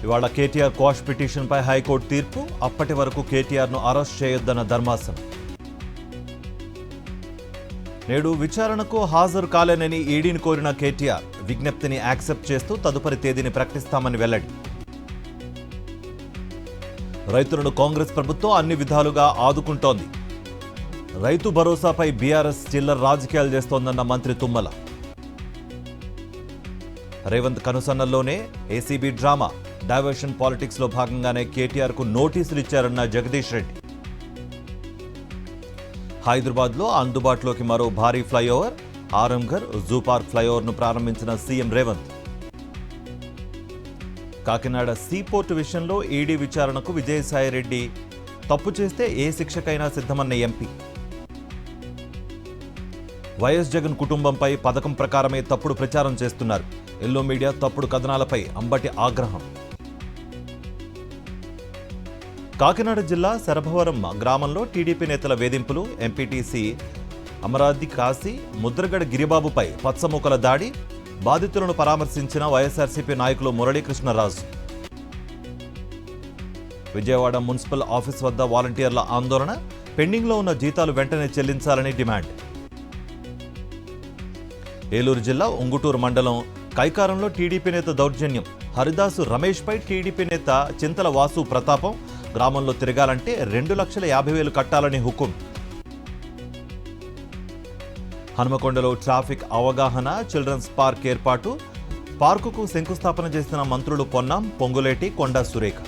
ఇవాళ కేటీఆర్ క్వాష్ పిటిషన్పై హైకోర్టు తీర్పు. అప్పటి వరకు కేటీఆర్ను అరెస్ట్ చేయొద్దన్న ధర్మాసనం. నేడు విచారణకు హాజరు కాలేనని ఈడీని కోరిన కేటీఆర్ విజ్ఞప్తిని యాక్సెప్ట్ చేస్తూ తదుపరి తేదీని ప్రకటిస్తామని వెల్లడి. రైతులను కాంగ్రెస్ ప్రభుత్వం అన్ని విధాలుగా ఆదుకుంటోంది. రైతు భరోసాపై బీఆర్ఎస్ చిల్లర రాజకీయాలు చేస్తోందన్న మంత్రి తుమ్మల. రేవంత్ కనుసన్నల్లోనే ఏసీబీ డ్రామా. డైవర్షన్ పాలిటిక్స్ లో భాగంగానే కేటీఆర్ కు నోటీసులు ఇచ్చారన్న జగదీష్ రెడ్డి. హైదరాబాద్ లో అందుబాటులోకి మరో భారీ flyover Aramghar zoo park flyover ను ప్రారంభించిన సీఎం రేవంత్. కాకినాడ సీపోర్టు విషయంలో ఈడీ విచారణకు విజయసాయిరెడ్డి తప్పు చేస్తే ఏ శిక్షకైనా సిద్ధమన్న ఎంపీ. వైఎస్ జగన్ కుటుంబంపై పథకం ప్రకారమే తప్పుడు ప్రచారం చేస్తున్నారు. ఎల్లో మీడియా తప్పుడు కథనాలపై అంబటి ఆగ్రహం. కాకినాడ జిల్లా శరభవరం గ్రామంలో టీడీపీ నేతల వేధింపులు. ఎంపీటీసీ అమరావతి కాశీ ముద్రగడ గిరిబాబుపై పచ్చమూకల దాడి. బాధితులను పరామర్శించిన వైఎస్ఆర్సీపీ నాయకులు మురళీకృష్ణరాజు. విజయవాడ మున్సిపల్ ఆఫీస్ వద్ద వాలంటీర్ల ఆందోళన. పెండింగ్లో ఉన్న జీతాలు వెంటనే చెల్లించాలని డిమాండ్. ఏలూరు జిల్లా ఉంగుటూరు మండలం కైకారంలో టీడీపీ నేత దౌర్జన్యం. హరిదాసు రమేష్పై టీడీపీ నేత చింతల వాసు ప్రతాపం. గ్రామంలో తిరగాలంటే 2,50,000 కట్టాలని హుకుం. హనుమకొండలో ట్రాఫిక్ అవగాహన చిల్డ్రన్స్ పార్క్ ఏర్పాటు. పార్కుకు శంకుస్థాపన చేసిన మంత్రులు పొన్నం పొంగులేటి కొండా సురేఖ.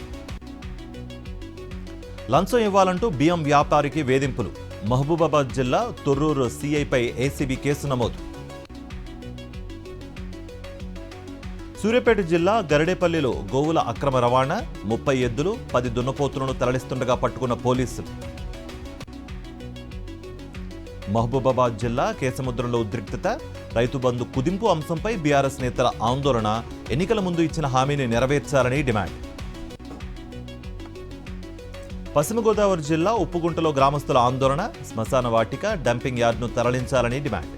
లంచం ఇవ్వాలంటూ బియ్యం వ్యాపారికి వేధింపులు. మహబూబాబాద్ జిల్లా తొర్రూరు సీఐపై ఏసీబీ కేసు నమోదు. సూర్యాపేట జిల్లా గరిడేపల్లిలో గోవుల అక్రమ రవాణా. 30 ఎద్దులు 10 దున్నపోతులను తరలిస్తుండగా పట్టుకున్న పోలీసులు. మహబూబాబాద్ జిల్లా కేసముద్రంలో ఉద్రిక్తత. రైతు బంధు కుదింపు అంశంపై బీఆర్ఎస్ నేతల ఆందోళన. ఎన్నికల ముందు ఇచ్చిన హామీని నెరవేర్చాలని డిమాండ్. పశ్చిమ గోదావరి జిల్లా ఉప్పుగుంటలో గ్రామస్తుల ఆందోళన. శ్మశాన వాటిక డంపింగ్ యార్డ్ను తరలించాలని demand.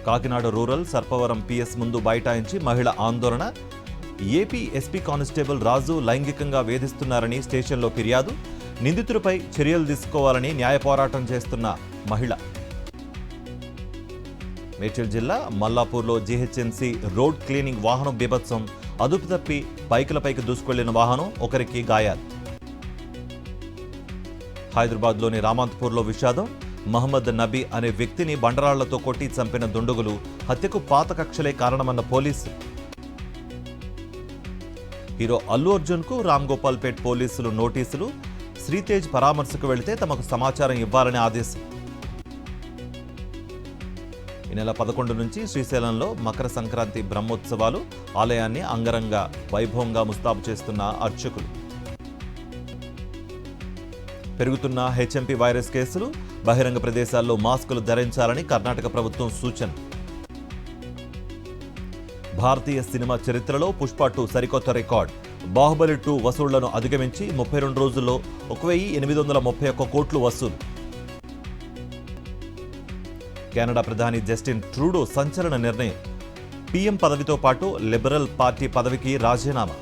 Kakinada rural Sarpavaram PS ముందు బైఠాయించి మహిళ ఆందోళన. ఏపీ ఎస్పీ కానిస్టేబుల్ రాజు లైంగికంగా వేధిస్తున్నారని స్టేషన్లో ఫిర్యాదు. నిందితుడిపై చర్యలు తీసుకోవాలని న్యాయ పోరాటం చేస్తున్న మహిళ. మేడ్చల్ జిల్లా మల్లాపూర్లో జీహెచ్ఎంసీ రోడ్ క్లీనింగ్ వాహనం బీభత్సం. అదుపు తప్పి బైకులపైకి దూసుకెళ్లిన వాహనం, ఒకరికి గాయాలు. హైదరాబాద్లోని రామంతపూర్లో విషాదం. మహమ్మద్ నబీ అనే వ్యక్తిని బండరాళ్లతో కొట్టి చంపిన దుండగులు. హత్యకు పాత కక్షలే కారణమన్న పోలీసు. హీరో అల్లు అర్జున్కు రామ్ గోపాల్పేట్ పోలీసులు నోటీసులు. శ్రీతేజ్ పరామర్శకు వెళితే తమకు సమాచారం ఇవ్వాలని ఆదేశం. ఈ నెల 11 నుంచి శ్రీశైలంలో మకర సంక్రాంతి బ్రహ్మోత్సవాలు. ఆలయాన్ని అంగరంగ వైభవంగా ముస్తాబు చేస్తున్న అర్చకులు. పెరుగుతున్న హెచ్ఎంపీ వైరస్ కేసులు. బహిరంగ ప్రదేశాల్లో మాస్కులు ధరించాలని కర్ణాటక ప్రభుత్వం సూచన. భారతీయ సినిమా చరిత్రలో పుష్ప 2 సరికొత్త రికార్డ్. బాహుబలి 2 వసూళ్లను అధిగమించి 32 రోజుల్లో 1,831 కోట్లు వసూలు. కెనడా ప్రధాని జస్టిన్ ట్రూడో సంచలన నిర్ణయం. పీఎం పదవితో పాటు లిబరల్ పార్టీ పదవికి రాజీనామా.